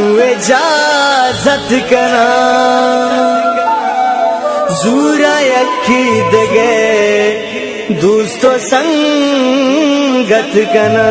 इजाजत कना जूरा यखी दगे दोस्तों संगत कना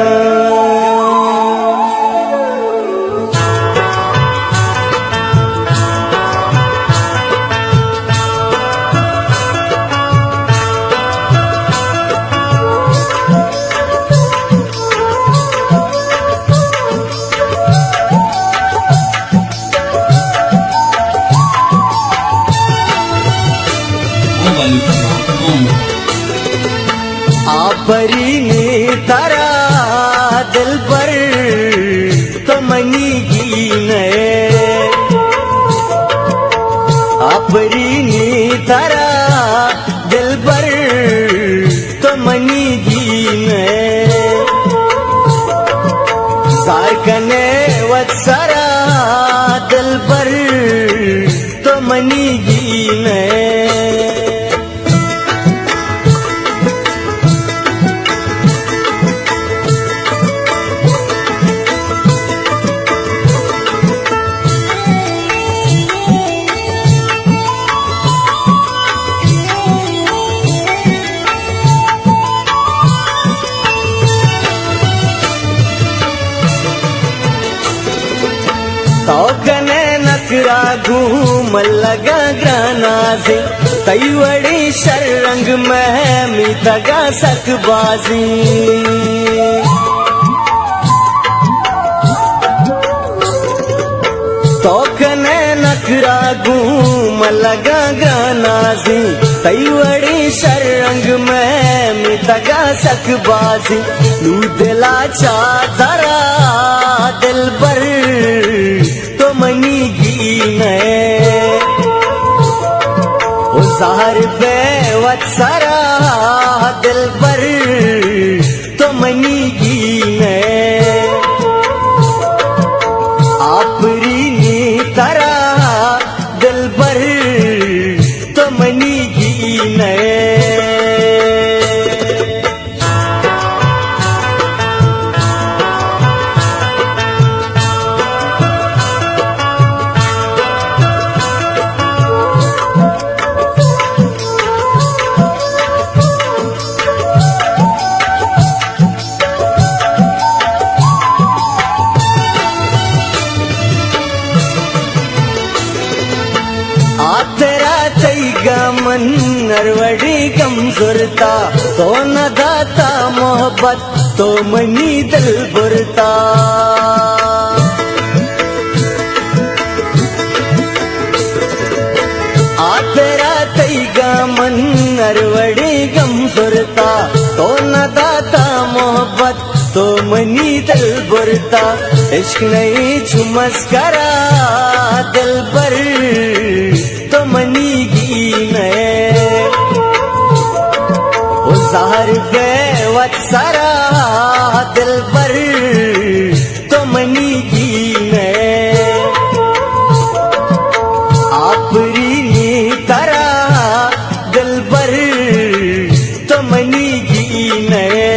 आपरी ने तारा दिल पर तो मनी की नए आपरी ने तारा दिल पर तो मनी की नए सारकने वत्सरा दिल पर तो मनी की नए तौकने नकरा घूम लगा ग्राना से तैवड़ी शरंग में मितगा सकबाजी तौकने नकरा घूम लगा ग्राना से तैवड़ी शरंग में मितगा सकबाजी लूदला चादरा दिल पर तो मनी की नए ओ ज़हर पे वत्सरा दिल पर तो मनी की नए आपरी नी तरा दिल पर तो मनी की नए मन नरवड़ी कमजोरता तो न दाता मोहब्बत तो मनी दिल बुरता तेरा तैगा मन नरवड़ी कमजोरता तो न दाता मोहब्बत तो मनी दिल बुरता इश्क नहीं झुमस करा दिल पर तो मनी की नए ओ ज़हर पे वत्सरा दिल पर तो मनी की नए आपरी नी तरा दिल पर तो मनी की नए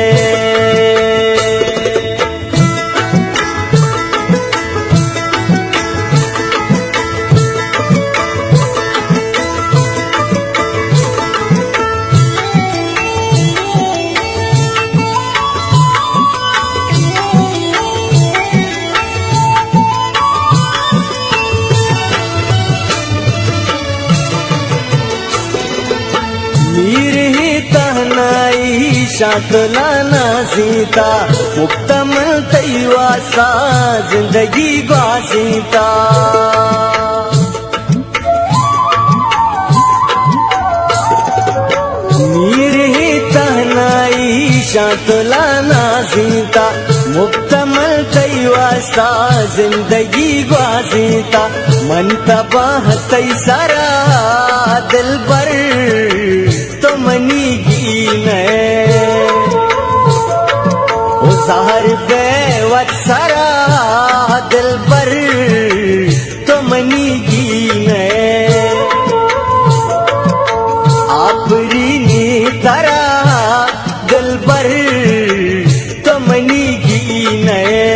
शातलाना सीता मुक्तमल तैवासा जिंदगी ग्वासीता मीर ही तहनाई शातलाना सीता मुक्तमल तैवासा जिंदगी ग्वासीता मन तबाह तैसरा दिल पर तो मनी की नए ओ ज़हर पे वत्सरा दिल पर तो मनी की नए आपरी नी तरा दिल पर तो मनी की नए